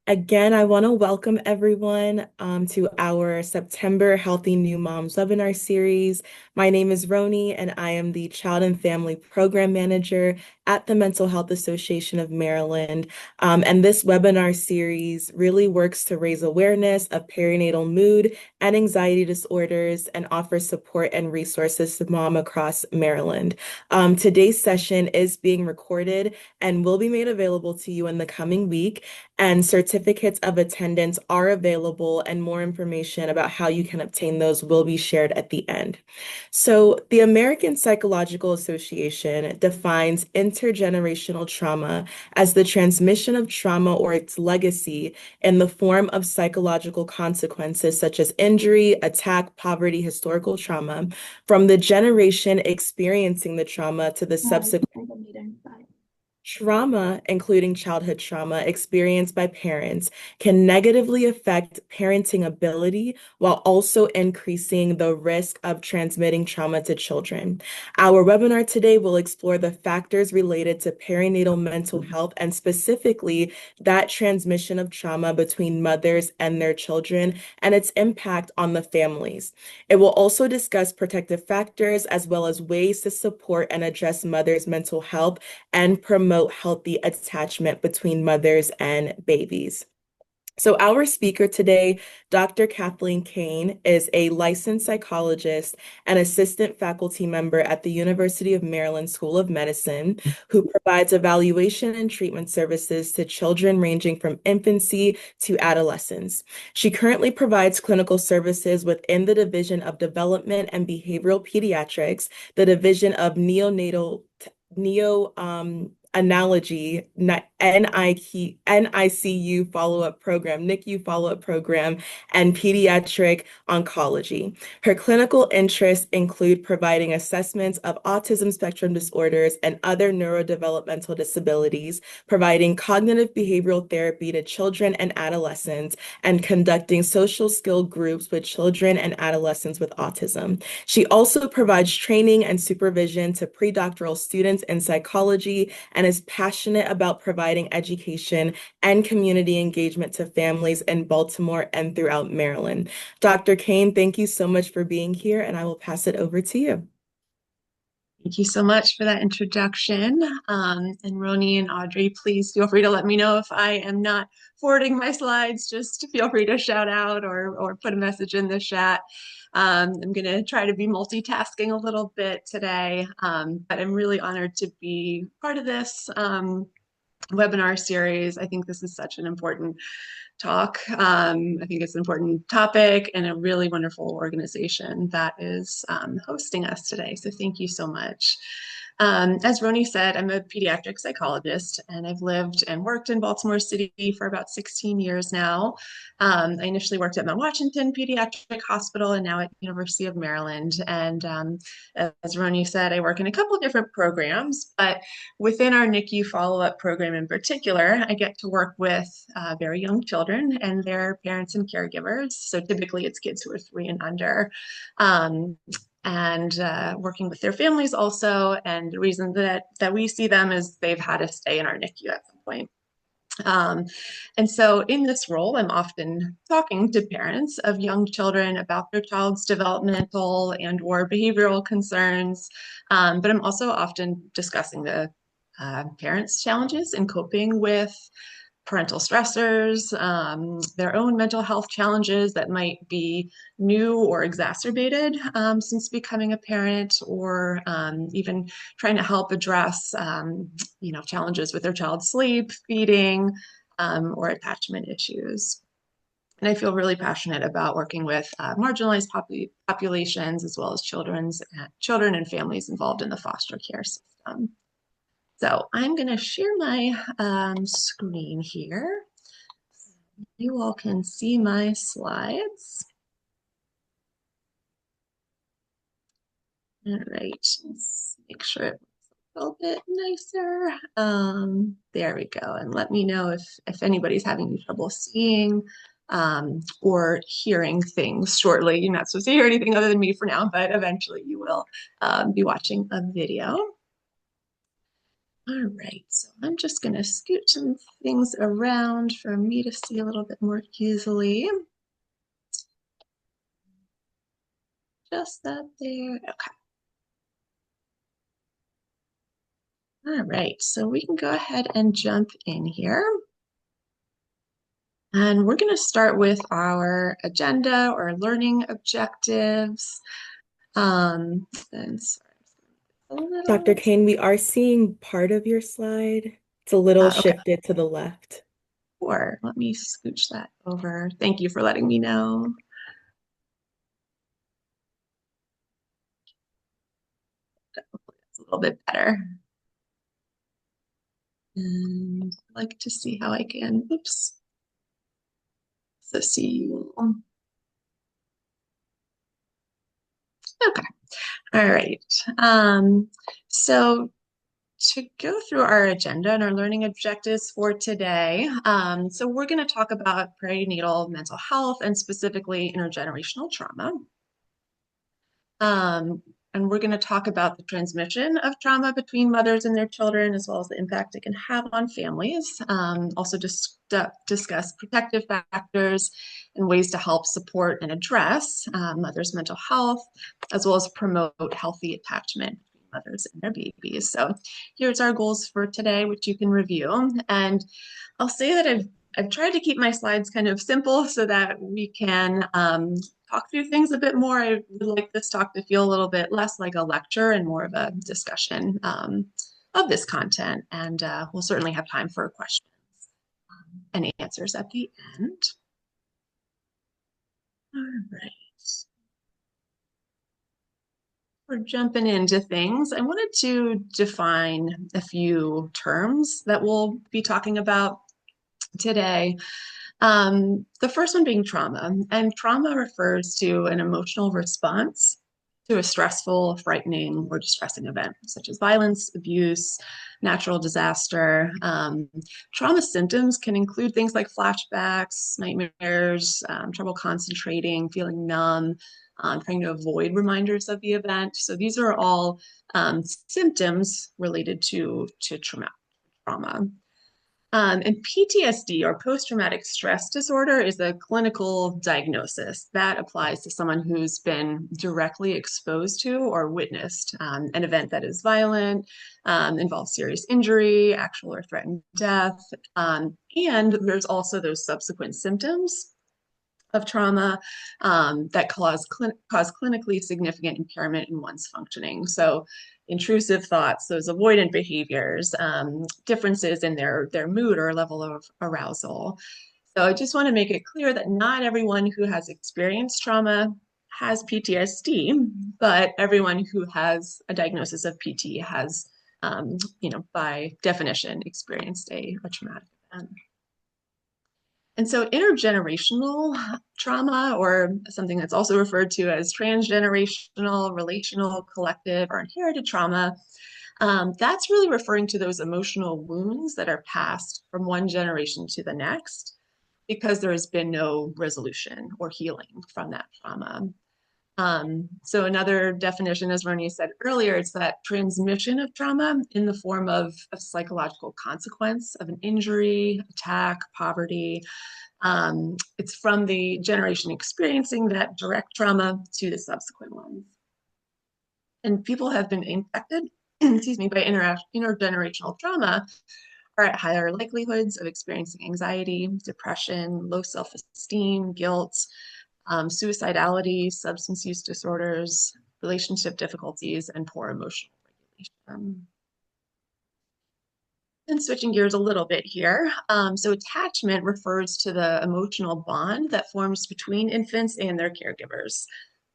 Again, I want to welcome everyone to our September Healthy New Moms webinar series. My name is Roni, and I am the Child and Family Program Manager at the Mental Health Association of Maryland. And this webinar series really works to raise awareness of perinatal mood and anxiety disorders and offer support and resources to mom across Maryland. Today's session is being recorded and will be made available to you in the coming week, and certificates of attendance are available, and more information about how you can obtain those will be shared at the end. So, the American Psychological Association defines intergenerational trauma as the transmission of trauma or its legacy in the form of psychological consequences such as injury, attack, poverty, historical trauma, from the generation experiencing the trauma to the subsequent. Trauma, including childhood trauma experienced by parents, can negatively affect parenting ability while also increasing the risk of transmitting trauma to children. Our webinar today will explore the factors related to perinatal mental health and specifically that transmission of trauma between mothers and their children and its impact on the families. It will also discuss protective factors as well as ways to support and address mothers' mental health and promote healthy attachment between mothers and babies. So, our speaker today, Dr. Kathleen Kane, is a licensed psychologist and assistant faculty member at the University of Maryland School of Medicine, who provides evaluation and treatment services to children ranging from infancy to adolescence. She currently provides clinical services within the Division of Development and Behavioral Pediatrics, the Division of Neonatal Neo Analogy, NICU follow-up program, NICU follow-up program, and pediatric oncology. Her clinical interests include providing assessments of autism spectrum disorders and other neurodevelopmental disabilities, providing cognitive behavioral therapy to children and adolescents, and conducting social skill groups with children and adolescents with autism. She also provides training and supervision to predoctoral students in psychology and is passionate about providing education and community engagement to families in Baltimore and throughout Maryland. Dr. Kane, thank you so much for being here, and I will pass it over to you. Thank you so much for that introduction. And Roni and Audrey, please feel free to let me know if I am not forwarding my slides. Just feel free to shout out or put a message in the chat. I'm going to try to be multitasking a little bit today, but I'm really honored to be part of this webinar series. I think this is such an important talk. I think it's an important topic and a really wonderful organization that is hosting us today. So thank you so much. As Roni said, I'm a pediatric psychologist and I've lived and worked in Baltimore City for about 16 years now. I initially worked at Mount Washington Pediatric Hospital and now at University of Maryland. And as Roni said, I work in a couple of different programs, but within our NICU follow-up program in particular, I get to work with very young children and their parents and caregivers. So typically it's kids who are 3 and under. And working with their families also. And the reason that we see them is they've had to stay in our NICU at some point. And so in this role, I'm often talking to parents of young children about their child's developmental and or behavioral concerns. But I'm also often discussing the parents' challenges in coping with parental stressors, their own mental health challenges that might be new or exacerbated since becoming a parent, or even trying to help address, challenges with their child's sleep, feeding, or attachment issues. And I feel really passionate about working with marginalized populations as well as children and families involved in the foster care system. So I'm going to share my screen here. You all can see my slides. All right, let's make sure it looks a little bit nicer. There we go. And let me know if anybody's having any trouble seeing or hearing things shortly. You're not supposed to hear anything other than me for now, but eventually you will be watching a video. All right, so I'm just going to scoot some things around for me to see a little bit more easily. Just that there. Okay. All right, so we can go ahead and jump in here. And we're going to start with our agenda or learning objectives. And sorry, a Dr. little, Kane, we are seeing part of your slide. It's a little okay, shifted to the left. or let me scooch that over. Thank you for letting me know. It's a little bit better. And I'd like to see how I can, oops, so see you. Okay, all right. So to go through our agenda and our learning objectives for today, so we're going to talk about perinatal mental health and specifically intergenerational trauma. Um, and we're going to talk about the transmission of trauma between mothers and their children, as well as the impact it can have on families. Also discuss protective factors and ways to help support and address mothers' mental health, as well as promote healthy attachment between mothers and their babies. So here's our goals for today, which you can review. And I'll say that I've tried to keep my slides kind of simple so that we can talk through things a bit more. I would like this talk to feel a little bit less like a lecture and more of a discussion of this content. And we'll certainly have time for questions and answers at the end. All right. We're jumping into things. I wanted to define a few terms that we'll be talking about today. The first one being trauma, and trauma refers to an emotional response to a stressful, frightening, or distressing event, such as violence, abuse, natural disaster. Trauma symptoms can include things like flashbacks, nightmares, trouble concentrating, feeling numb, trying to avoid reminders of the event. So these are all symptoms related to trauma. And PTSD or post-traumatic stress disorder is a clinical diagnosis that applies to someone who's been directly exposed to or witnessed an event that is violent, involves serious injury, actual or threatened death. And there's also those subsequent symptoms of trauma that cause clinically significant impairment in one's functioning. So intrusive thoughts, those avoidant behaviors, differences in their mood or level of arousal. So I just want to make it clear that not everyone who has experienced trauma has PTSD, but everyone who has a diagnosis of PT has, by definition, experienced a traumatic event. And so intergenerational trauma, or something that's also referred to as transgenerational, relational, collective, or inherited trauma, that's really referring to those emotional wounds that are passed from one generation to the next because there has been no resolution or healing from that trauma. So another definition, as Roni said earlier, it's that transmission of trauma in the form of a psychological consequence of an injury, attack, poverty. It's from the generation experiencing that direct trauma to the subsequent ones. And people have been infected, excuse me, by intergenerational trauma are at higher likelihoods of experiencing anxiety, depression, low self-esteem, guilt, suicidality, substance use disorders, relationship difficulties, and poor emotional regulation. And switching gears a little bit here. So attachment refers to the emotional bond that forms between infants and their caregivers.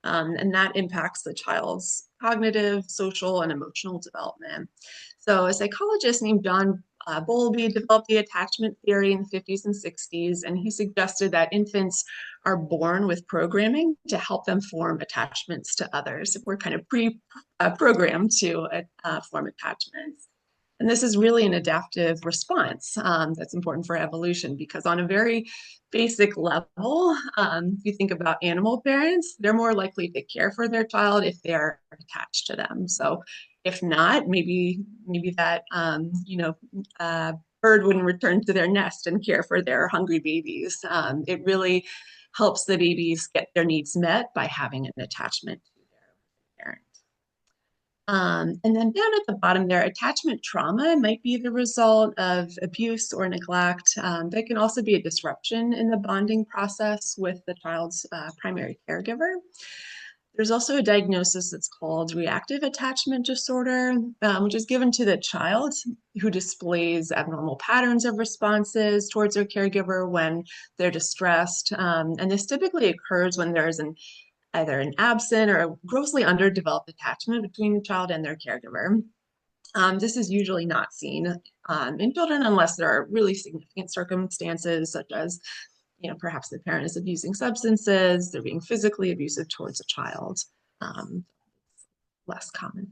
And that impacts the child's cognitive, social, and emotional development. So a psychologist named John Bowlby developed the attachment theory in the 50s and 60s, and he suggested that infants are born with programming to help them form attachments to others. We're kind of pre-programmed to form attachments. And this is really an adaptive response that's important for evolution because on a very basic level, if you think about animal parents, they're more likely to care for their child if they're attached to them. So If not, maybe that uh, bird wouldn't return to their nest and care for their hungry babies. It really helps the babies get their needs met by having an attachment to their parent. And then down at the bottom there, attachment trauma might be the result of abuse or neglect. That can also be a disruption in the bonding process with the child's primary caregiver. There's also a diagnosis that's called reactive attachment disorder, which is given to the child who displays abnormal patterns of responses towards their caregiver when they're distressed. And this typically occurs when there's either an absent or a grossly underdeveloped attachment between the child and their caregiver. This is usually not seen in children unless there are really significant circumstances, such as, perhaps the parent is abusing substances, they're being physically abusive towards a child. Less common.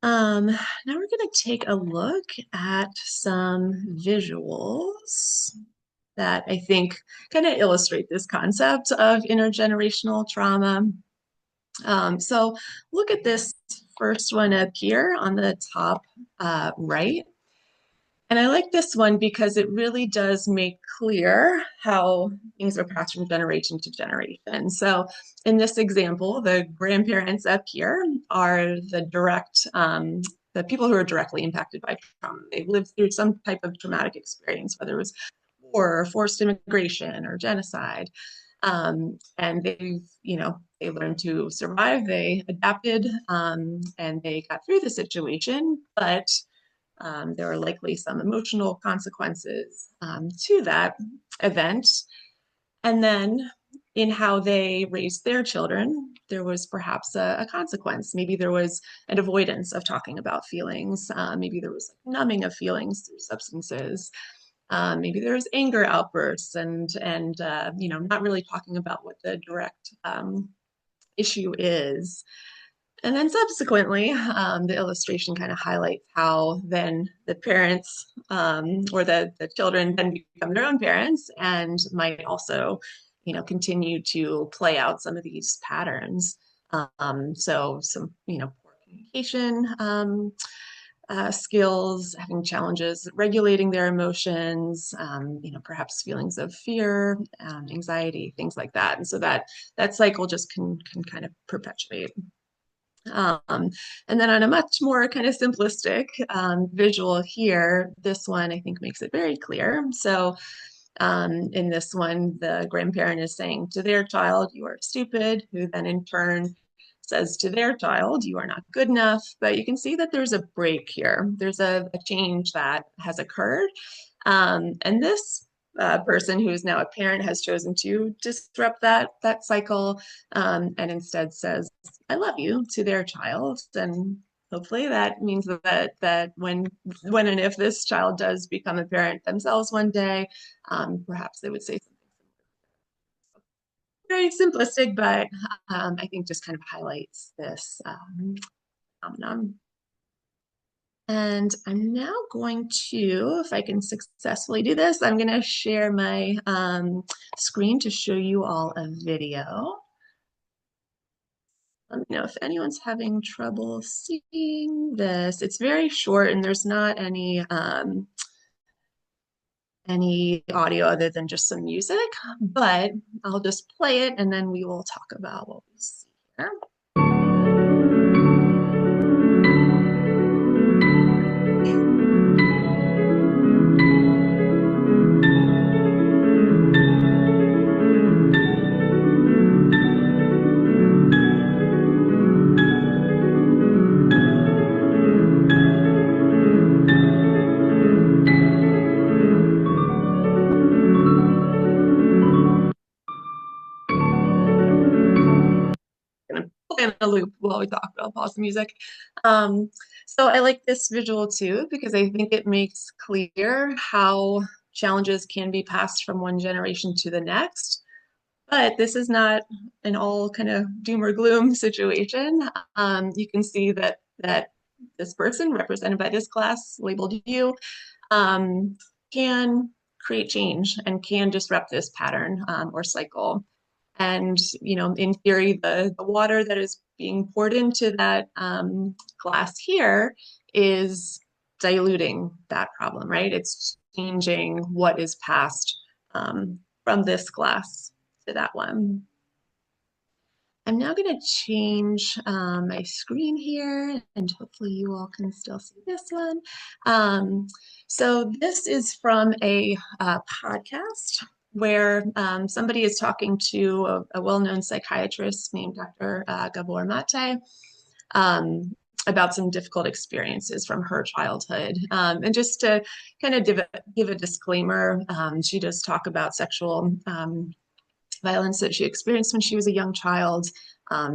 Now we're going to take a look at some visuals that I think kind of illustrate this concept of intergenerational trauma. So look at this first one up here on the top right. And I like this one because it really does make clear how things are passed from generation to generation. So in this example, the grandparents up here are the people who are directly impacted by trauma. They've lived through some type of traumatic experience, whether it was war, or forced immigration, or genocide. And they learned to survive, they adapted, and they got through the situation, but there are likely some emotional consequences to that event. And then in how they raised their children, there was perhaps a consequence. Maybe there was an avoidance of talking about feelings. Maybe there was numbing of feelings through substances. Maybe there was anger outbursts and not really talking about what the direct issue is. And then subsequently, the illustration kind of highlights how then the parents or the children then become their own parents and might also, continue to play out some of these patterns. So some, poor communication skills, having challenges regulating their emotions, perhaps feelings of fear, anxiety, things like that. And so that cycle just can kind of perpetuate. And then on a much more kind of simplistic visual here, this one I think makes it very clear. So in this one, the grandparent is saying to their child, "You are stupid," who then in turn says to their child, "You are not good enough." But you can see that there's a break here. There's a change that has occurred. And this person who is now a parent has chosen to disrupt that cycle and instead says, "I love you" to their child. And hopefully that means that when and if this child does become a parent themselves one day, perhaps they would say something very simplistic, but I think just kind of highlights this phenomenon. And I'm now going to, if I can successfully do this, I'm going to share my screen to show you all a video. Let me know if anyone's having trouble seeing this. It's very short and there's not any audio other than just some music, but I'll just play it and then we will talk about what we see here. In a loop while we talk. I'll pause the music. So I like this visual too, because I think it makes clear how challenges can be passed from one generation to the next. But this is not an all kind of doom or gloom situation. You can see that this person represented by this class labeled you can create change and can disrupt this pattern or cycle. And, in theory, the water that is being poured into that glass here is diluting that problem, right? It's changing what is passed from this glass to that one. I'm now going to change my screen here, and hopefully you all can still see this one. So this is from a podcast where somebody is talking to a well-known psychiatrist named Dr. Gabor Mate about some difficult experiences from her childhood. And just to kind of give a disclaimer, she does talk about sexual violence that she experienced when she was a young child.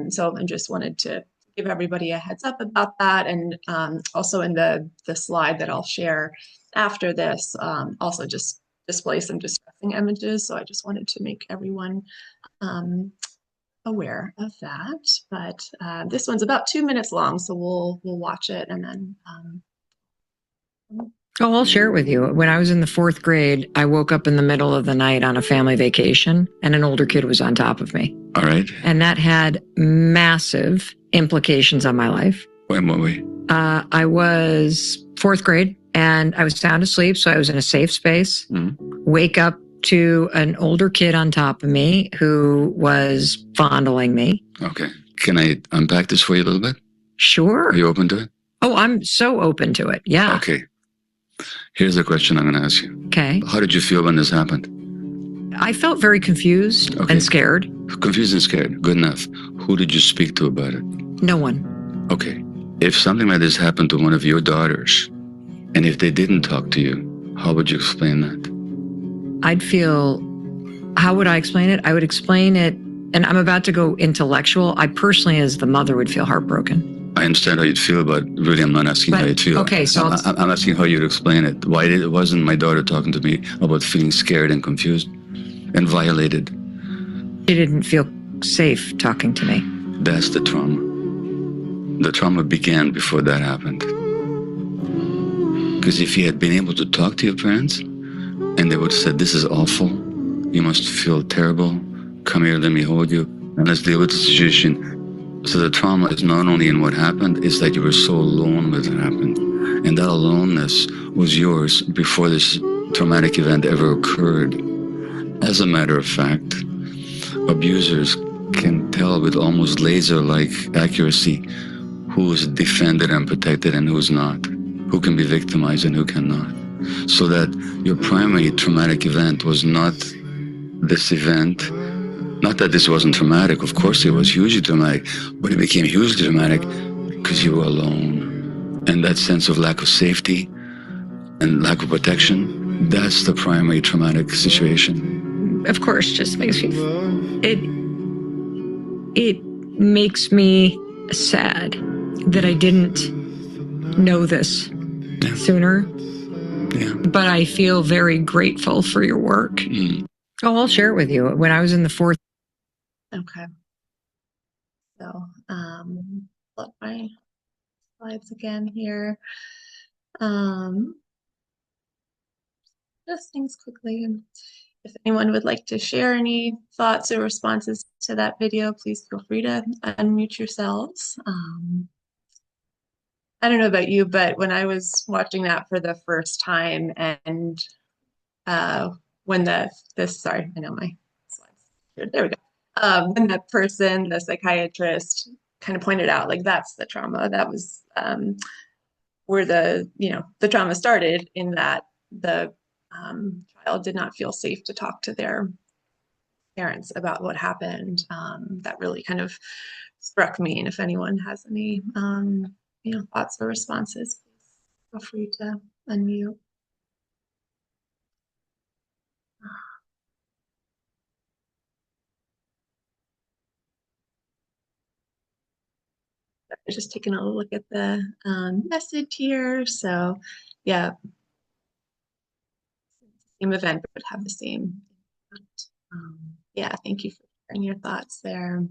So I just wanted to give everybody a heads up about that. And also in the slide that I'll share after this, also just display some distressing images. So I just wanted to make everyone aware of that. But this one's about 2 minutes long, so we'll watch it and then Oh, I'll share it with you. When I was in the fourth grade, I woke up in the middle of the night on a family vacation and an older kid was on top of me. All right. And that had massive implications on my life. In what way? I was fourth grade and I was sound asleep, so I was in a safe space. Wake up to an older kid on top of me who was fondling me. Okay. Can I unpack this for you a little bit? Sure. Are you open to it? Oh, I'm so open to it. Yeah. Okay. Here's the question I'm going to ask you. Okay. How did you feel when this happened? I felt very confused and scared. Confused and scared. Good enough. Who did you speak to about it? No one. Okay. If something like this happened to one of your daughters, and if they didn't talk to you, how would you explain that? I'd feel, how would I explain it? I would explain it, and I'm about to go intellectual. I personally, as the mother, would feel heartbroken. I understand how you'd feel, but really I'm not asking how you'd feel. Okay, so I'm asking how you'd explain it. Why wasn't my daughter talking to me about feeling scared and confused and violated? She didn't feel safe talking to me. That's the trauma. The trauma began before that happened. Because if you had been able to talk to your parents and they would have said, this is awful, you must feel terrible, come here, let me hold you, and let's deal with the situation. So the trauma is not only in what happened, it's that you were so alone when it happened. And that aloneness was yours before this traumatic event ever occurred. As a matter of fact, abusers can tell with almost laser-like accuracy who is defended and protected and who's not, who can be victimized and who cannot. So that your primary traumatic event was not this event. Not that this wasn't traumatic, of course it was hugely traumatic, but it became hugely traumatic because you were alone. And that sense of lack of safety and lack of protection, that's the primary traumatic situation. Of course, just makes me, it makes me sad that I didn't know this sooner. Yeah. But I feel very grateful for your work. Oh, I'll share it with you. When I was in the fourth. Okay. So, look my slides again here. Just things quickly. If anyone would like to share any thoughts or responses to that video, please feel free to unmute yourselves. I don't know about you, but when I was watching that for the first time and when sorry, I know my slides. There we go. When that person, the psychiatrist, kind of pointed out, like, that's the trauma. That was where the trauma started, in that the child did not feel safe to talk to their parents about what happened. That really kind of struck me. And if anyone has any thoughts or responses, please feel free to unmute. Just taking a look at the message here. So, yeah, same event would have the same impact. Yeah, thank you for sharing your thoughts there.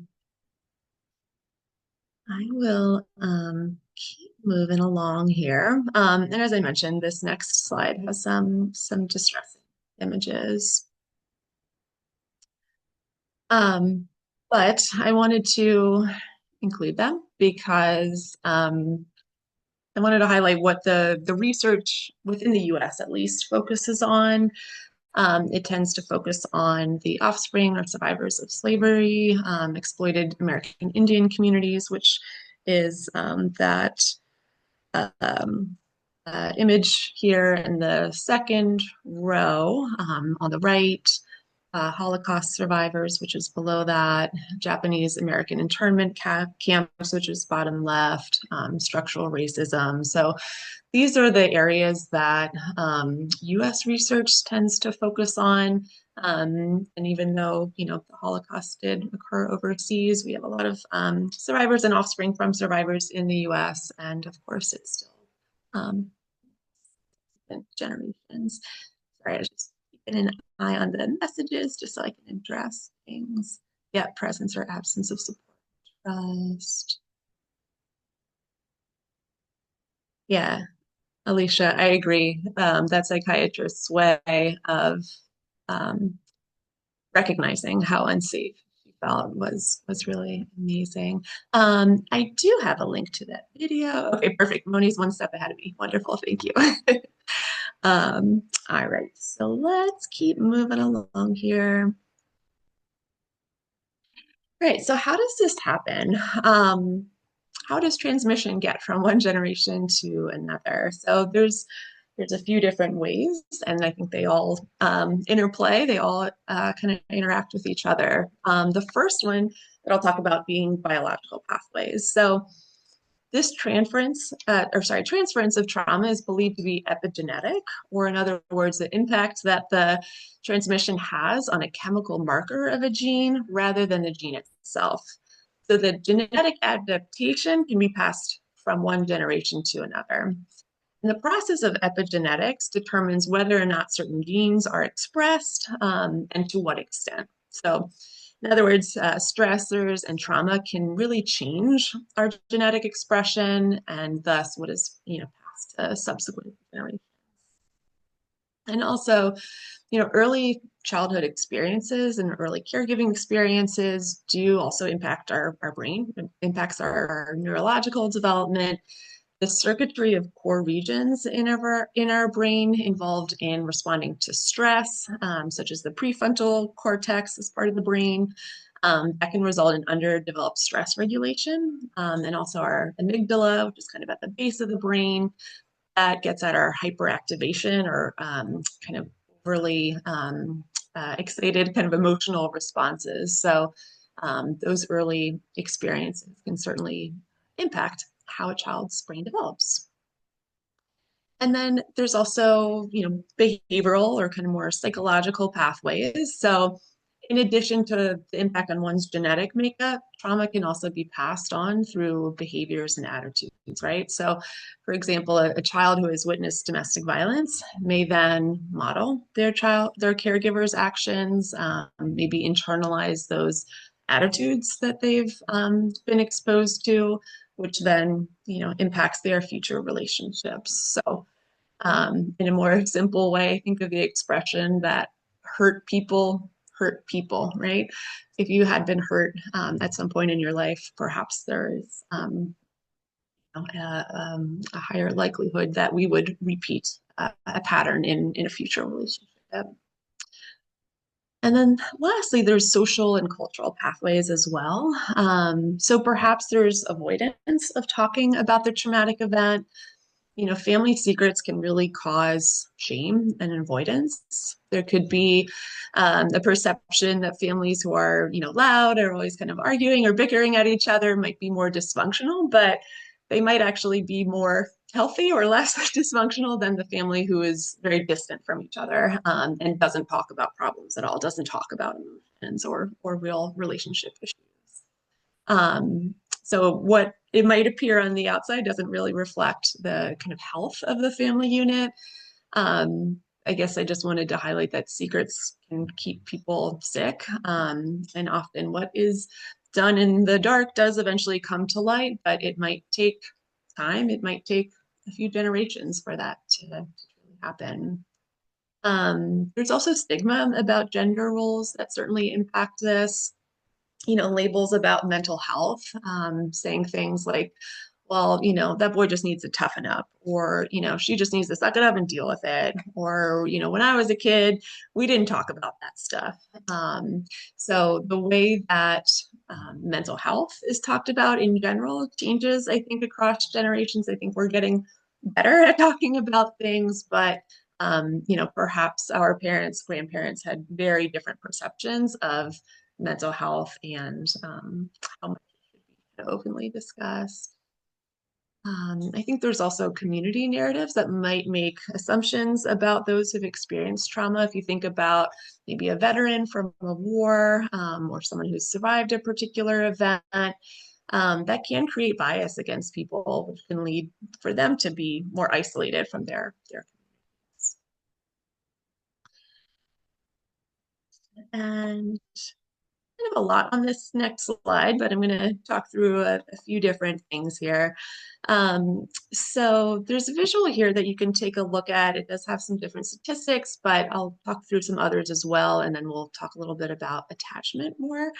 I will keep moving along here. And as I mentioned, this next slide has some distressing images. But I wanted to include them because I wanted to highlight what the research within the US at least focuses on. It tends to focus on the offspring or survivors of slavery, exploited American Indian communities, which is that um, image here in the second row on the right. Holocaust survivors, which is below that, Japanese American internment camps, which is bottom left, structural racism. So these are the areas that US research tends to focus on. And even though, the Holocaust did occur overseas, we have a lot of survivors and offspring from survivors in the US. And of course, it's still um, generations. Sorry, I was just keeping an eye on the messages just so I can address things. Yeah, presence or absence of support, trust. Yeah, Alicia, I agree. That psychiatrist's way of um, recognizing how unsafe she felt was really amazing. I do have a link to that video. Okay, perfect. Moni's one step ahead of me. Wonderful, thank you. All right, so let's keep moving along here. Right, so how does this happen? How does transmission get from one generation to another? So there's a few different ways, and I think they all interplay. They all kind of interact with each other. The first one that I'll talk about being biological pathways. So this transference of trauma is believed to be epigenetic, or in other words, the impact that the transmission has on a chemical marker of a gene rather than the gene itself. So the genetic adaptation can be passed from one generation to another. And the process of epigenetics determines whether or not certain genes are expressed and to what extent. So in other words, stressors and trauma can really change our genetic expression and thus what is passed to subsequent generations. And also, early childhood experiences and early caregiving experiences do also impact our brain. It impacts our neurological development, the circuitry of core regions in our brain involved in responding to stress, such as the prefrontal cortex as part of the brain, that can result in underdeveloped stress regulation, and also our amygdala, which is kind of at the base of the brain, that gets at our hyperactivation or kind of overly excited kind of emotional responses. So those early experiences can certainly impact how a child's brain develops. And then there's also, behavioral or kind of more psychological pathways. So in addition to the impact on one's genetic makeup, trauma can also be passed on through behaviors and attitudes, right? So for example, a child who has witnessed domestic violence may then model their caregiver's actions, maybe internalize those attitudes that they've been exposed to, which then, impacts their future relationships. So in a more simple way, think of the expression that hurt people, right? If you had been hurt at some point in your life, perhaps there is a higher likelihood that we would repeat a pattern in a future relationship. And then lastly, there's social and cultural pathways as well. So perhaps there's avoidance of talking about the traumatic event. Family secrets can really cause shame and avoidance. There could be a perception that families who are, loud or always kind of arguing or bickering at each other might be more dysfunctional, but they might actually be more healthy or less dysfunctional than the family who is very distant from each other and doesn't talk about problems at all, doesn't talk about emotions or real relationship issues. So what it might appear on the outside doesn't really reflect the kind of health of the family unit. I guess I just wanted to highlight that secrets can keep people sick. And often what is done in the dark does eventually come to light, but it might take time. It might take a few generations for that to really happen. There's also stigma about gender roles that certainly impact this. labels about mental health, saying things like, well, that boy just needs to toughen up, or, she just needs to suck it up and deal with it. Or, when I was a kid, we didn't talk about that stuff. So the way that mental health is talked about in general changes, I think, across generations. I think we're getting better at talking about things, but perhaps our parents, grandparents had very different perceptions of mental health and how much it should be openly discussed. I think there's also community narratives that might make assumptions about those who've experienced trauma. If you think about maybe a veteran from a war, or someone who's survived a particular event, that can create bias against people, which can lead for them to be more isolated from their communities. And kind of a lot on this next slide, but I'm going to talk through a few different things here. So there's a visual here that you can take a look at. It does have some different statistics, but I'll talk through some others as well, and then we'll talk a little bit about attachment more.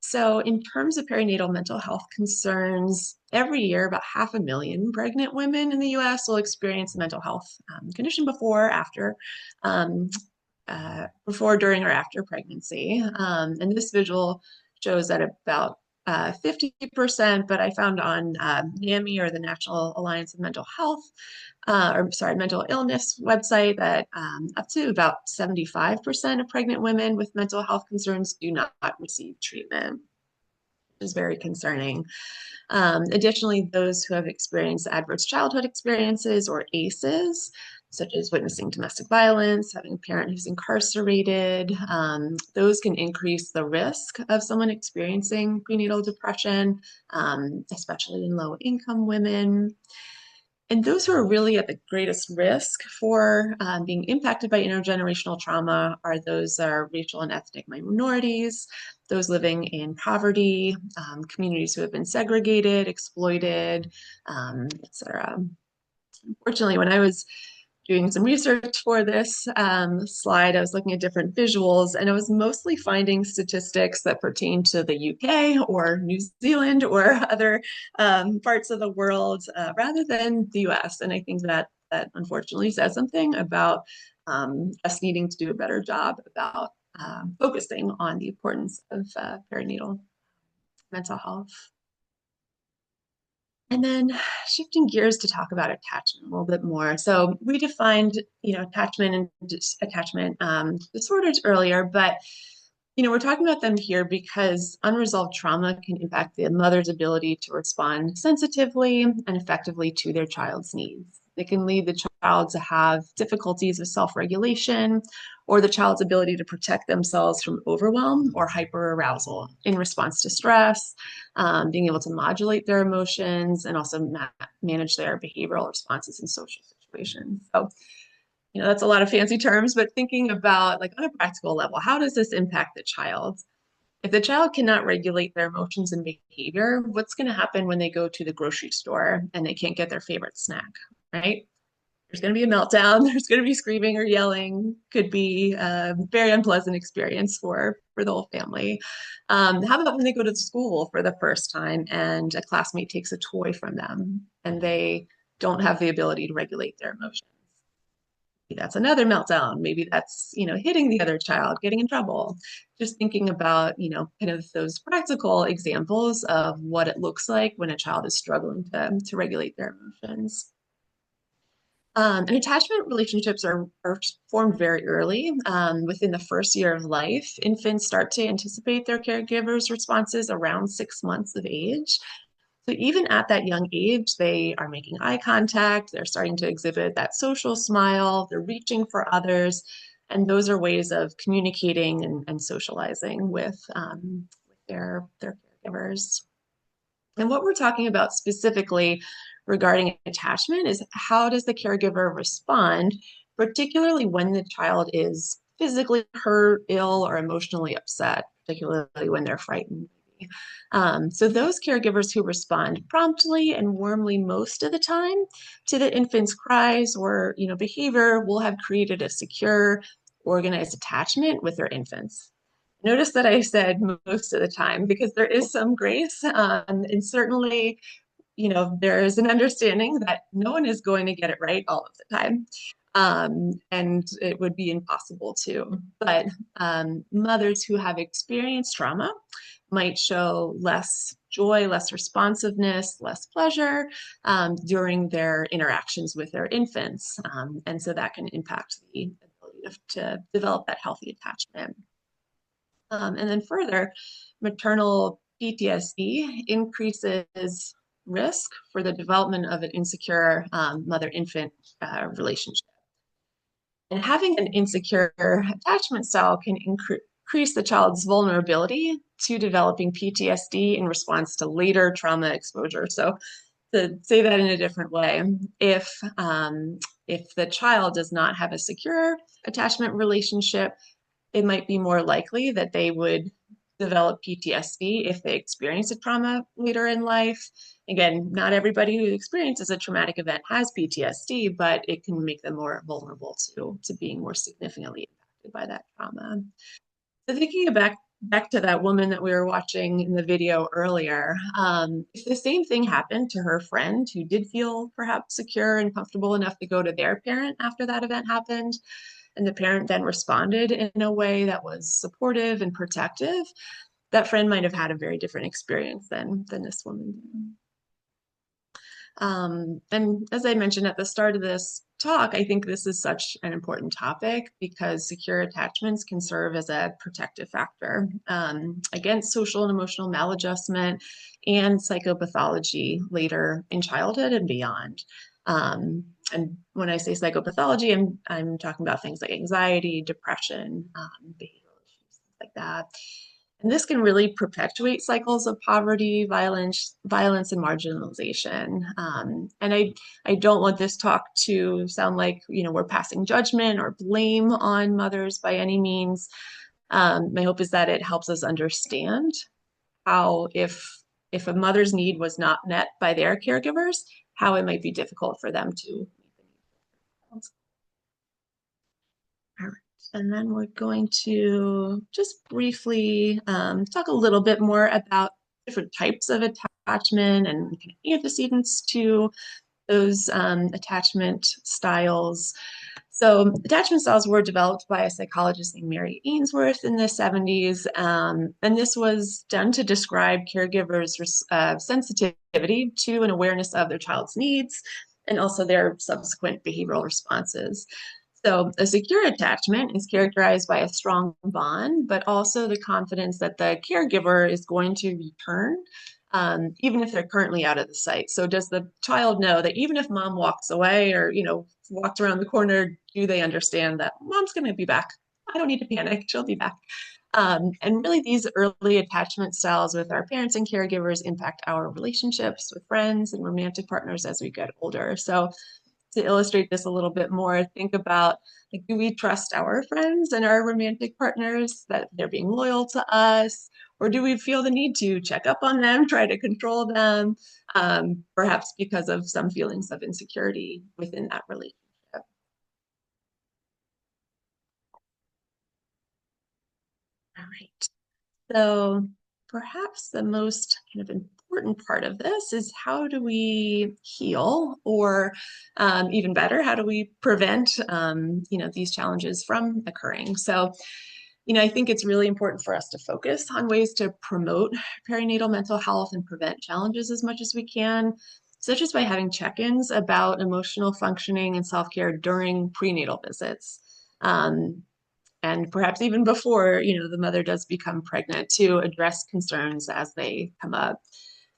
So in terms of perinatal mental health concerns, every year about 500,000 pregnant women in the US will experience a mental health condition before, during, or after pregnancy. And this visual shows that about 50%, but I found on NAMI, or the National Alliance of Mental Health, mental illness website, that up to about 75% of pregnant women with mental health concerns do not receive treatment, which is very concerning. Additionally, those who have experienced adverse childhood experiences, or ACEs, such as witnessing domestic violence, having a parent who's incarcerated, those can increase the risk of someone experiencing prenatal depression, especially in low-income women. And those who are really at the greatest risk for being impacted by intergenerational trauma are those that are racial and ethnic minorities, those living in poverty, communities who have been segregated, exploited, etc. Unfortunately, when I was doing some research for this slide, I was looking at different visuals, and I was mostly finding statistics that pertain to the UK or New Zealand or other parts of the world, rather than the US. And I think that unfortunately says something about us needing to do a better job about focusing on the importance of perinatal mental health. And then shifting gears to talk about attachment a little bit more. So we defined, attachment and attachment disorders earlier, but we're talking about them here because unresolved trauma can impact the mother's ability to respond sensitively and effectively to their child's needs. It can lead the child to have difficulties with self-regulation, or the child's ability to protect themselves from overwhelm or hyperarousal in response to stress, being able to modulate their emotions, and also manage their behavioral responses in social situations. So, that's a lot of fancy terms, but thinking about, like, on a practical level, how does this impact the child? If the child cannot regulate their emotions and behavior, what's going to happen when they go to the grocery store and they can't get their favorite snack, right? There's going to be a meltdown. There's going to be screaming or yelling. Could be a very unpleasant experience for the whole family. How about when they go to school for the first time and a classmate takes a toy from them and they don't have the ability to regulate their emotions? Maybe that's another meltdown. Maybe that's, hitting the other child, getting in trouble. Just thinking about, kind of those practical examples of what it looks like when a child is struggling to regulate their emotions. And attachment relationships are formed very early. Within the first year of life, infants start to anticipate their caregivers' responses around 6 months of age. So even at that young age, they are making eye contact, they're starting to exhibit that social smile, they're reaching for others, and those are ways of communicating and socializing with their caregivers. And what we're talking about specifically regarding attachment is, how does the caregiver respond, particularly when the child is physically hurt, ill, or emotionally upset, particularly when they're frightened. So those caregivers who respond promptly and warmly most of the time to the infant's cries or behavior will have created a secure, organized attachment with their infants. Notice that I said most of the time because there is some grace, and certainly, there is an understanding that no one is going to get it right all of the time. And it would be impossible to. But mothers who have experienced trauma might show less joy, less responsiveness, less pleasure during their interactions with their infants. And so that can impact the ability to develop that healthy attachment. And then further, maternal PTSD increases risk for the development of an insecure mother-infant relationship. And having an insecure attachment style can increase the child's vulnerability to developing PTSD in response to later trauma exposure. So to say that in a different way, if the child does not have a secure attachment relationship, it might be more likely that they would develop PTSD if they experience a trauma later in life. Again, not everybody who experiences a traumatic event has PTSD, but it can make them more vulnerable to being more significantly impacted by that trauma. So thinking back to that woman that we were watching in the video earlier, if the same thing happened to her friend who did feel perhaps secure and comfortable enough to go to their parent after that event happened, and the parent then responded in a way that was supportive and protective, that friend might have had a very different experience than this woman did. And as I mentioned at the start of this talk, I think this is such an important topic because secure attachments can serve as a protective factor against social and emotional maladjustment and psychopathology later in childhood and beyond. And when I say psychopathology, I'm talking about things like anxiety, depression, behavioral issues, things like that. And this can really perpetuate cycles of poverty, violence, and marginalization. And I don't want this talk to sound like we're passing judgment or blame on mothers by any means. My hope is that it helps us understand how if a mother's need was not met by their caregivers, how it might be difficult for them to meet the needs. All right. And then we're going to just briefly talk a little bit more about different types of attachment and antecedents to those attachment styles. So attachment styles were developed by a psychologist named Mary Ainsworth in the 70s. And this was done to describe caregivers' sensitivity to and awareness of their child's needs and also their subsequent behavioral responses. So a secure attachment is characterized by a strong bond, but also the confidence that the caregiver is going to return, even if they're currently out of the sight. So does the child know that even if mom walks away or, walks around the corner, do they understand that mom's going to be back? I don't need to panic. She'll be back. And really these early attachment styles with our parents and caregivers impact our relationships with friends and romantic partners as we get older. So to illustrate this a little bit more, think about, like, do we trust our friends and our romantic partners that they're being loyal to us? Or do we feel the need to check up on them, try to control them, perhaps because of some feelings of insecurity within that relationship? All right. So perhaps the most kind of important part of this is how do we heal, or even better, how do we prevent these challenges from occurring? So I think it's really important for us to focus on ways to promote perinatal mental health and prevent challenges as much as we can, such as by having check-ins about emotional functioning and self-care during prenatal visits. And perhaps even before, the mother does become pregnant, to address concerns as they come up.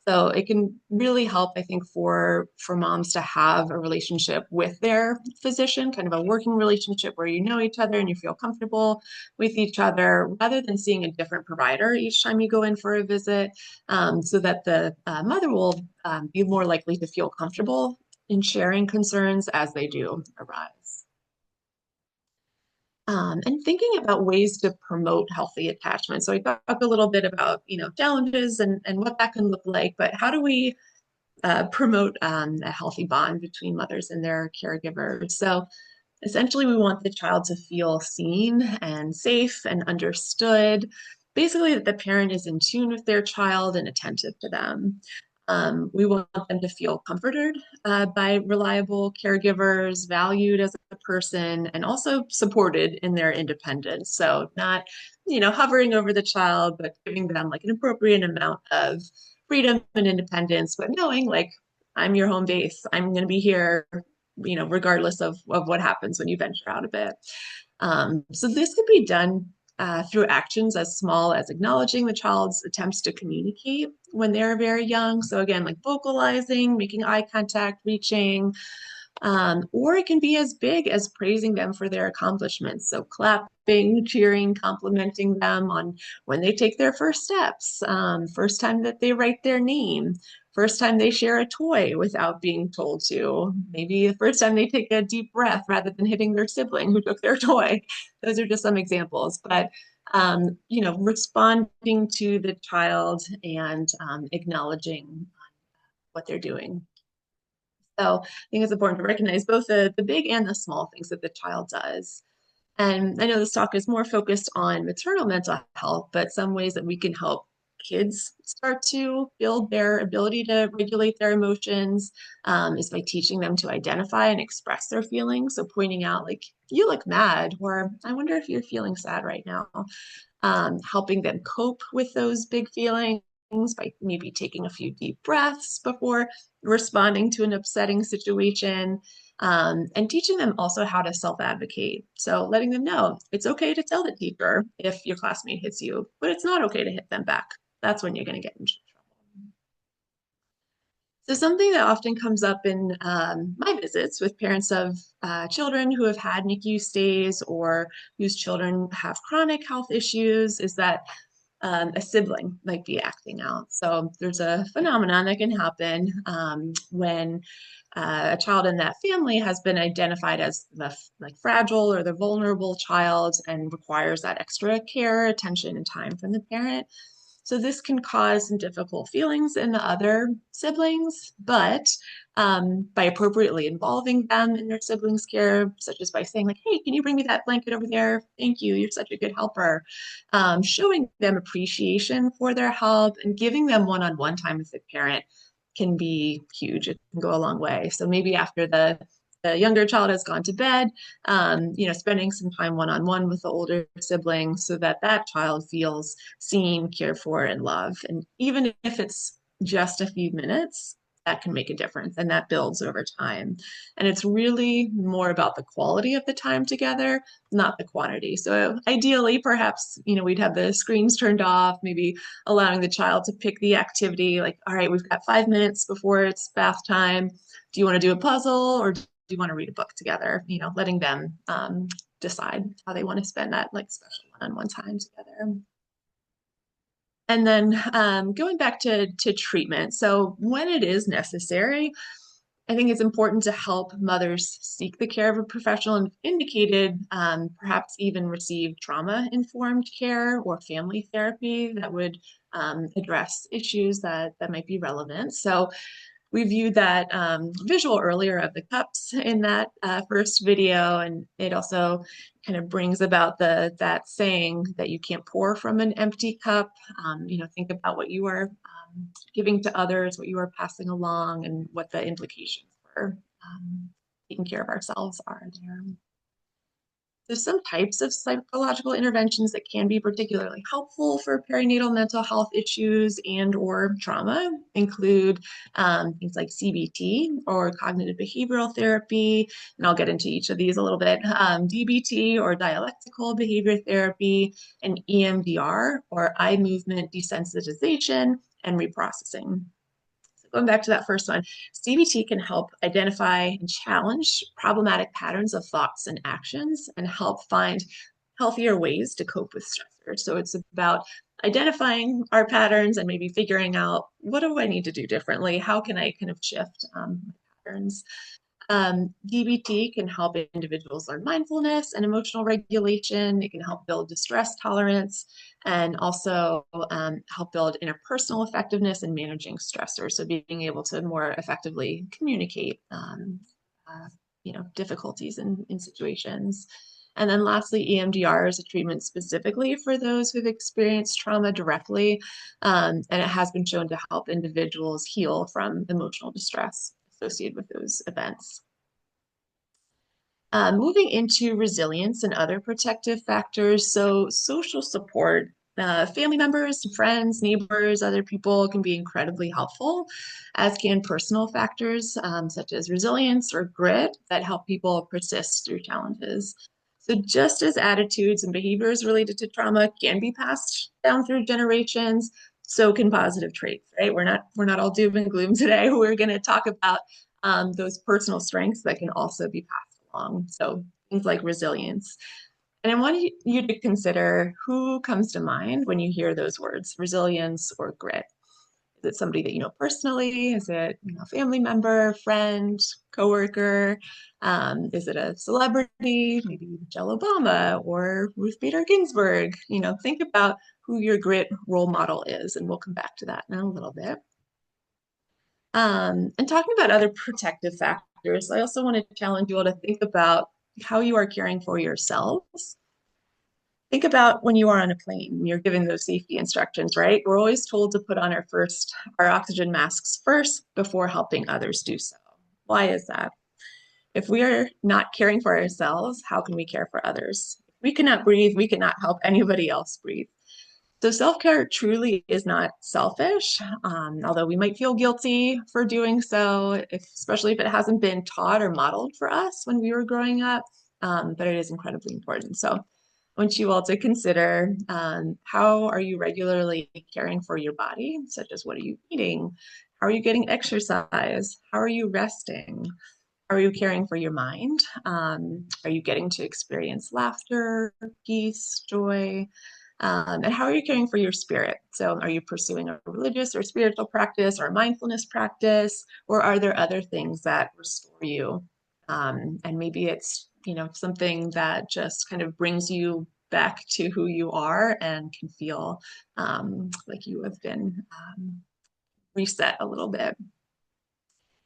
So it can really help, I think, for moms to have a relationship with their physician, kind of a working relationship where you know each other and you feel comfortable with each other, rather than seeing a different provider each time you go in for a visit, so that the mother will be more likely to feel comfortable in sharing concerns as they do arise. And thinking about ways to promote healthy attachment. So I talked a little bit about, challenges and what that can look like, but how do we promote a healthy bond between mothers and their caregivers? So Essentially, we want the child to feel seen and safe and understood. Basically, that the parent is in tune with their child and attentive to them. We want them to feel comforted by reliable caregivers, valued as a person, and also supported in their independence. So not, hovering over the child, but giving them like an appropriate amount of freedom and independence, but knowing like I'm your home base. I'm going to be here, regardless of what happens when you venture out a bit. So this could be done through actions as small as acknowledging the child's attempts to communicate when they're very young. So again, like vocalizing, making eye contact, reaching, or it can be as big as praising them for their accomplishments. So clapping, cheering, complimenting them on when they take their first steps, first time that they write their name, first time they share a toy without being told to, maybe the first time they take a deep breath rather than hitting their sibling who took their toy. Those are just some examples, but responding to the child and acknowledging what they're doing. So I think it's important to recognize both the big and the small things that the child does. And I know this talk is more focused on maternal mental health, but some ways that we can help kids start to build their ability to regulate their emotions is by teaching them to identify and express their feelings. So pointing out like, you look mad, or I wonder if you're feeling sad right now. Helping them cope with those big feelings by maybe taking a few deep breaths before responding to an upsetting situation, and teaching them also how to self-advocate. So letting them know it's okay to tell the teacher if your classmate hits you, but it's not okay to hit them back. That's when you're going to get in trouble. So something that often comes up in my visits with parents of children who have had NICU stays or whose children have chronic health issues is that a sibling might be acting out. So there's a phenomenon that can happen when a child in that family has been identified as the like fragile or the vulnerable child and requires that extra care, attention, and time from the parent. So this can cause some difficult feelings in the other siblings, but by appropriately involving them in their siblings' care, such as by saying like, hey, can you bring me that blanket over there? Thank you, you're such a good helper. Showing them appreciation for their help and giving them one-on-one time with the parent can be huge. It can go a long way. So maybe after the younger child has gone to bed, spending some time one-on-one with the older sibling so that that child feels seen, cared for, and loved. And even if it's just a few minutes, that can make a difference, and that builds over time. And it's really more about the quality of the time together, not the quantity. So ideally, perhaps, we'd have the screens turned off, maybe allowing the child to pick the activity, like, all right, we've got 5 minutes before it's bath time. Do you want to do a puzzle, or do you want to read a book together? Letting them decide how they want to spend that like special one-on-one time together. And then going back to treatment. So when it is necessary, I think it's important to help mothers seek the care of a professional and indicated, perhaps even receive trauma-informed care or family therapy that would address issues that might be relevant. So we viewed that visual earlier of the cups in that first video, and it also kind of brings about that saying that you can't pour from an empty cup. Think about what you are giving to others, what you are passing along, and what the implications for taking care of ourselves are there. There's some types of psychological interventions that can be particularly helpful for perinatal mental health issues and or trauma, include things like CBT or cognitive behavioral therapy, and I'll get into each of these a little bit, DBT or dialectical behavior therapy, and EMDR or eye movement desensitization and reprocessing. Going back to that first one, CBT can help identify and challenge problematic patterns of thoughts and actions and help find healthier ways to cope with stressors. So it's about identifying our patterns and maybe figuring out, what do I need to do differently? How can I kind of shift my patterns? DBT can help individuals learn mindfulness and emotional regulation. It can help build distress tolerance and also help build interpersonal effectiveness in managing stressors. So being able to more effectively communicate difficulties in situations. And then lastly, EMDR is a treatment specifically for those who've experienced trauma directly, and it has been shown to help individuals heal from emotional distress associated with those events. Moving into resilience and other protective factors, so social support, family members, friends, neighbors, other people can be incredibly helpful, as can personal factors such as resilience or grit that help people persist through challenges. So just as attitudes and behaviors related to trauma can be passed down through generations, so can positive traits, right? We're not all doom and gloom today. We're going to talk about those personal strengths that can also be passed along. So things like resilience. And I want you to consider who comes to mind when you hear those words, resilience or grit. Is it somebody that you know personally? Is it a family member, friend, coworker? Is it a celebrity, maybe Michelle Obama or Ruth Bader Ginsburg? Think about who your grit role model is, and we'll come back to that in a little bit. And talking about other protective factors, I also want to challenge you all to think about how you are caring for yourselves. Think about when you are on a plane, you're given those safety instructions, right? We're always told to put on our oxygen masks first before helping others do so. Why is that? If we are not caring for ourselves, how can we care for others? If we cannot breathe, we cannot help anybody else breathe. So self-care truly is not selfish, although we might feel guilty for doing so, especially if it hasn't been taught or modeled for us when we were growing up, but it is incredibly important. So I want you all to consider how are you regularly caring for your body, such as what are you eating? How are you getting exercise? How are you resting? How are you caring for your mind? Are you getting to experience laughter, peace, joy? And how are you caring for your spirit? So are you pursuing a religious or spiritual practice or a mindfulness practice, or are there other things that restore you? And maybe it's, something that just kind of brings you back to who you are and can feel like you have been reset a little bit.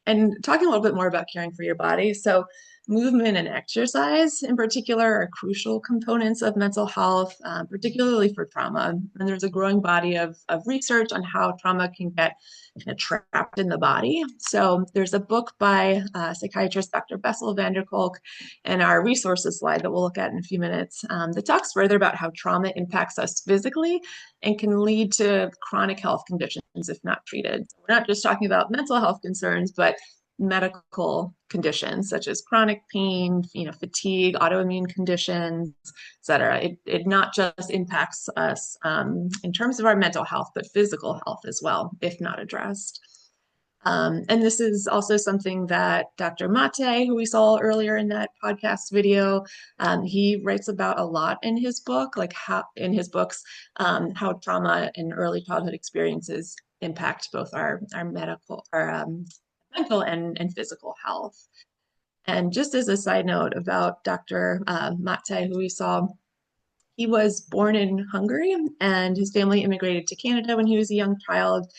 And talking a little bit more about caring for your body. So movement and exercise in particular are crucial components of mental health, particularly for trauma. And there's a growing body of research on how trauma can get kind of trapped in the body. So there's a book by psychiatrist Dr. Bessel van der Kolk in our resources slide that we'll look at in a few minutes that talks further about how trauma impacts us physically and can lead to chronic health conditions if not treated. We're not just talking about mental health concerns, but medical conditions such as chronic pain, fatigue, autoimmune conditions, et cetera. It not just impacts us in terms of our mental health, but physical health as well, if not addressed. And this is also something that Dr. Mate, who we saw earlier in that podcast video, he writes about a lot in his book, how trauma and early childhood experiences impact both our mental and physical health. And just as a side note about Dr. Mate, who we saw, he was born in Hungary and his family immigrated to Canada when he was a young child.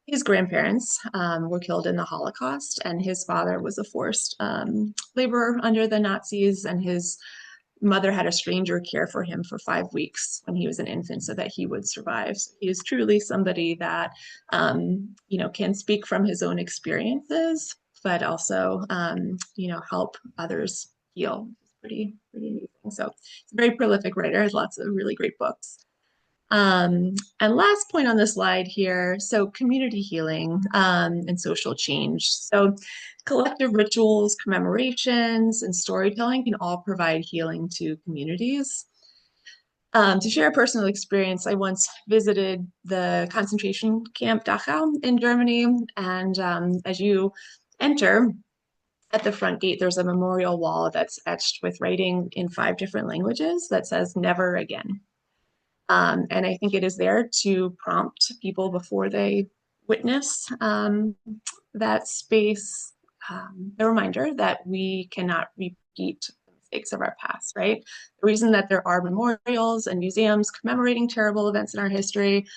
His grandparents were killed in the Holocaust, and his father was a forced laborer under the Nazis, and his mother had a stranger care for him for 5 weeks when he was an infant so that he would survive. So he is truly somebody that, can speak from his own experiences, but also, help others heal. It's pretty amazing. So he's a very prolific writer, has lots of really great books. And last point on the slide here, so community healing and social change. So collective rituals, commemorations, and storytelling can all provide healing to communities. To share a personal experience, I once visited the concentration camp Dachau in Germany, and as you enter, at the front gate, there's a memorial wall that's etched with writing in 5 different languages that says "Never again." And I think it is there to prompt people before they witness that space, the reminder that we cannot repeat the mistakes of our past, right? The reason that there are memorials and museums commemorating terrible events in our history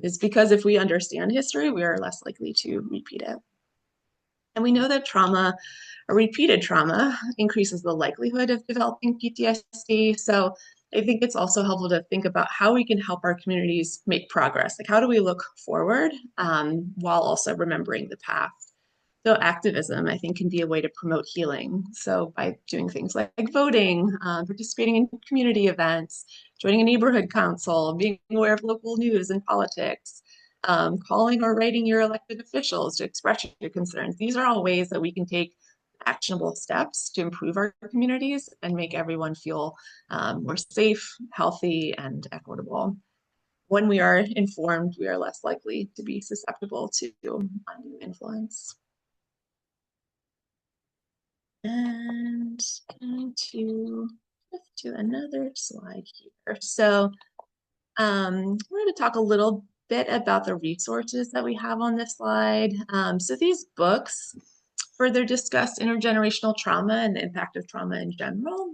is because if we understand history, we are less likely to repeat it. And we know that trauma or repeated trauma increases the likelihood of developing PTSD. So I think it's also helpful to think about how we can help our communities make progress. Like, how do we look forward while also remembering the past? So activism, I think, can be a way to promote healing. So by doing things like voting, participating in community events, joining a neighborhood council, being aware of local news and politics, calling or writing your elected officials to express your concerns. These are all ways that we can take actionable steps to improve our communities and make everyone feel more safe, healthy, and equitable. When we are informed, we are less likely to be susceptible to undue influence. And going to shift to another slide here. So we're going to talk a little bit about the resources that we have on this slide. So these books further discuss intergenerational trauma and the impact of trauma in general.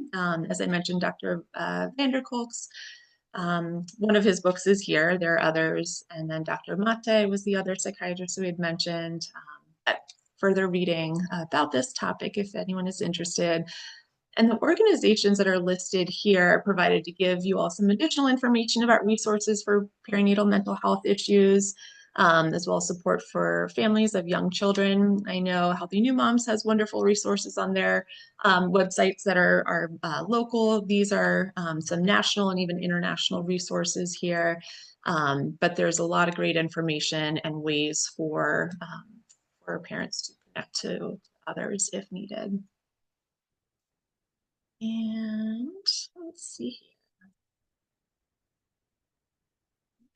As I mentioned, Dr. Vanderkolk's, one of his books is here. There are others. And then Dr. Mate was the other psychiatrist we had mentioned. Further reading about this topic if anyone is interested. And the organizations that are listed here are provided to give you all some additional information about resources for perinatal mental health issues, as well as support for families of young children. I know Healthy New Moms has wonderful resources on their websites that are local. These are some national and even international resources here. But there's a lot of great information and ways for parents to connect to others if needed. And let's see here.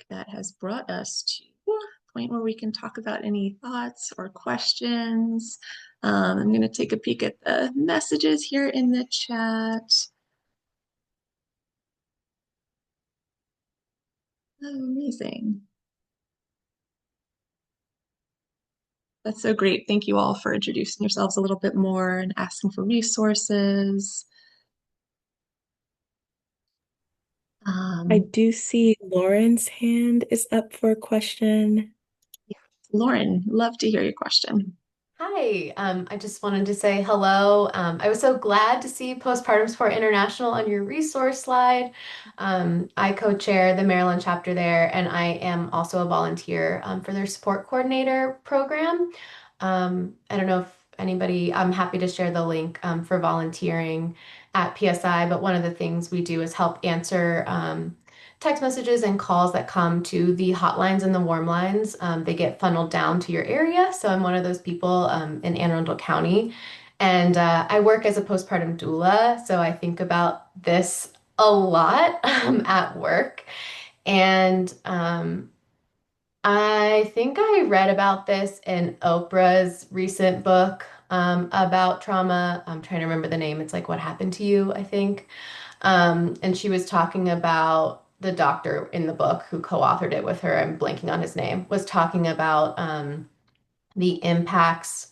That has brought us to a point where we can talk about any thoughts or questions. I'm going to take a peek at the messages here in the chat. Oh, amazing. That's so great. Thank you all for introducing yourselves a little bit more and asking for resources. I do see Lauren's hand is up for a question. Lauren, love to hear your question. Hi, I just wanted to say hello. I was so glad to see Postpartum Support International on your resource slide. I co-chair the Maryland chapter there, and I am also a volunteer for their support coordinator program. I don't know if anybody, I'm happy to share the link for volunteering at PSI, but one of the things we do is help answer text messages and calls that come to the hotlines and the warm lines. They get funneled down to your area. So I'm one of those people in Anne Arundel County. And I work as a postpartum doula. So I think about this a lot at work. And I think I read about this in Oprah's recent book about trauma. I'm trying to remember the name. It's like What Happened to You, I think. And she was talking about the doctor in the book who co-authored it with her. I'm blanking on his name, was talking about the impacts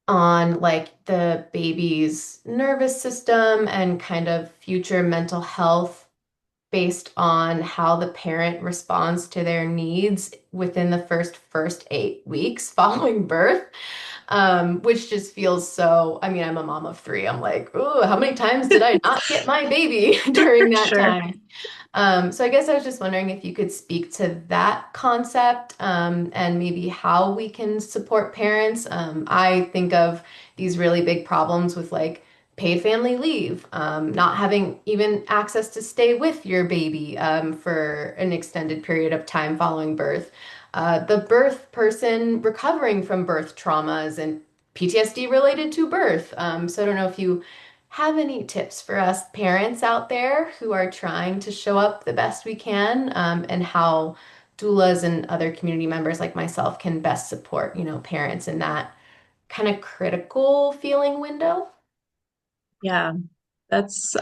on like the baby's nervous system and kind of future mental health based on how the parent responds to their needs within the first 8 weeks following birth. Which just feels so, I mean, I'm a mom of three. I'm like, oh, how many times did I not get my baby during that Sure. time? So I guess I was just wondering if you could speak to that concept and maybe how we can support parents. I think of these really big problems with like paid family leave, not having even access to stay with your baby for an extended period of time following birth. The birth person recovering from birth traumas and PTSD related to birth. So I don't know if you have any tips for us parents out there who are trying to show up the best we can, and how doulas and other community members like myself can best support, parents in that kind of critical feeling window. Yeah, that's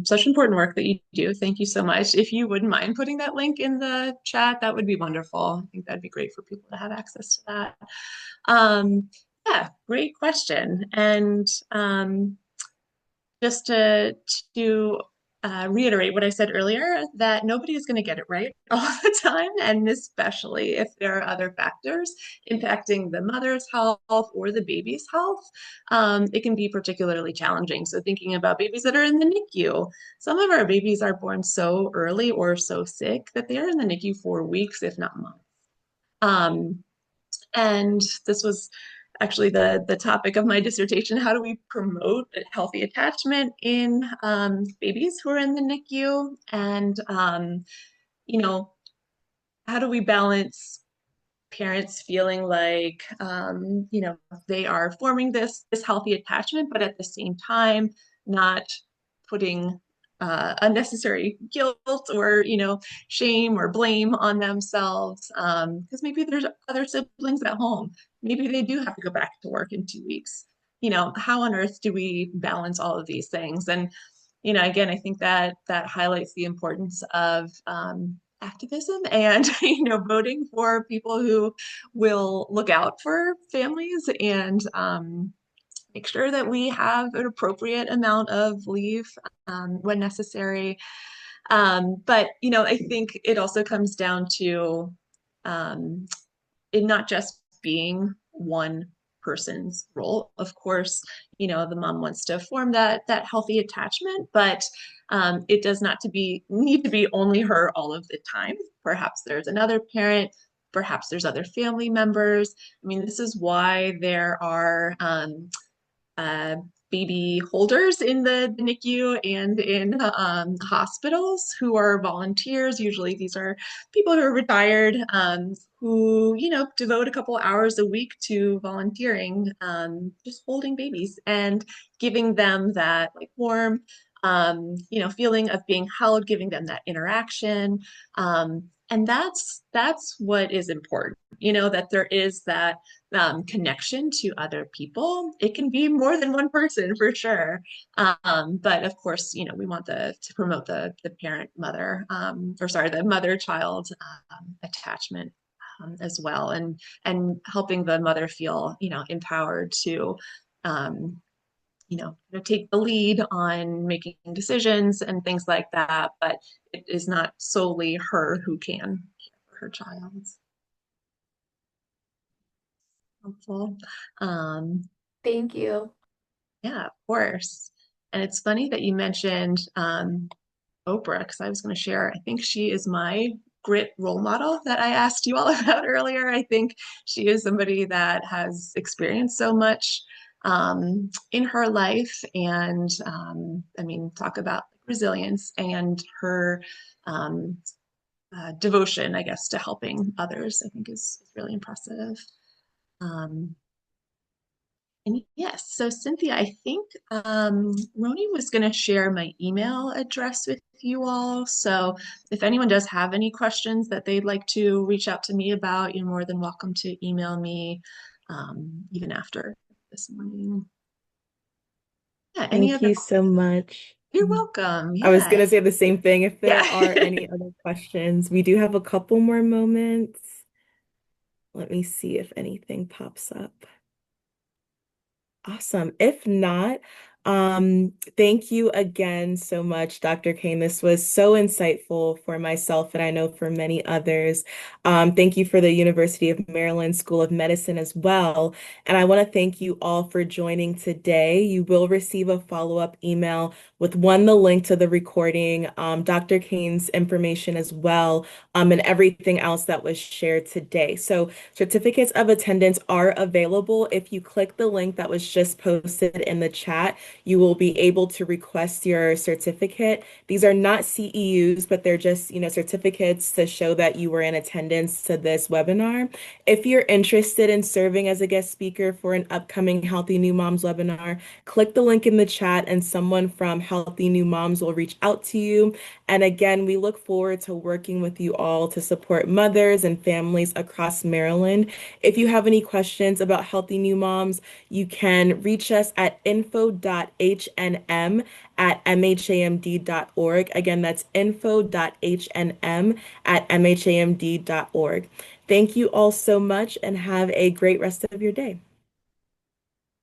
such important work that you do. Thank you so much. If you wouldn't mind putting that link in the chat, that would be wonderful. I think that'd be great for people to have access to that. Yeah, great question. And just to reiterate what I said earlier, that nobody is going to get it right all the time. And especially if there are other factors impacting the mother's health or the baby's health, it can be particularly challenging. So thinking about babies that are in the NICU, some of our babies are born so early or so sick that they are in the NICU for weeks, if not months. Um, and this was actually the topic of my dissertation. How do we promote a healthy attachment in babies who are in the NICU? And, you know, how do we balance parents feeling like, they are forming this healthy attachment, but at the same time, not putting unnecessary guilt or shame or blame on themselves, because maybe there's other siblings at home. Maybe they do have to go back to work in 2 weeks. How on earth do we balance all of these things? And again, I think that highlights the importance of activism and voting for people who will look out for families and make sure that we have an appropriate amount of leave when necessary. But I think it also comes down to it not just being one person's role. Of course, the mom wants to form that healthy attachment, but it does not need to be only her all of the time. Perhaps there's another parent, perhaps there's other family members. I mean, this is why there are uh, baby holders in the NICU and in hospitals who are volunteers. Usually these are people who are retired, who, devote a couple hours a week to volunteering, just holding babies and giving them that like warm, feeling of being held, giving them that interaction. And that's what is important, that there is that connection to other people. It can be more than one person for sure. But of course, we want to promote the parent mother, the mother child attachment as well, and helping the mother feel, empowered to, take the lead on making decisions and things like that. But it is not solely her who can care for her child. Helpful. Thank you. Yeah, of course. And it's funny that you mentioned Oprah, because I was going to share, I think she is my grit role model that I asked you all about earlier. I think she is somebody that has experienced so much in her life. And I mean, talk about resilience and her devotion, I guess, to helping others, I think is really impressive. Um, And yes, so Cynthia, I think Roni was going to share my email address with you all. So if anyone does have any questions that they'd like to reach out to me about, you're more than welcome to email me even after this morning. Yeah, any Thank other? you so much. You're welcome. I was going to Yes. say the same thing. If there Yeah. are any other questions, we do have a couple more moments. Let me see if anything pops up. Awesome. If not, thank you again so much, Dr. Kane. This was so insightful for myself and I know for many others. Thank you for the University of Maryland School of Medicine as well. And I want to thank you all for joining today. You will receive a follow-up email with the link to the recording, Dr. Kane's information as well, and everything else that was shared today. So certificates of attendance are available. If you click the link that was just posted in the chat, you will be able to request your certificate. These are not CEUs, but they're just, certificates to show that you were in attendance to this webinar. If you're interested in serving as a guest speaker for an upcoming Healthy New Moms webinar, click the link in the chat and someone from Healthy New Moms will reach out to you. And again, we look forward to working with you all to support mothers and families across Maryland. If you have any questions about Healthy New Moms, you can reach us at info.hnm@mhamd.org. Again, that's info.hnm@mhamd.org. Thank you all so much and have a great rest of your day.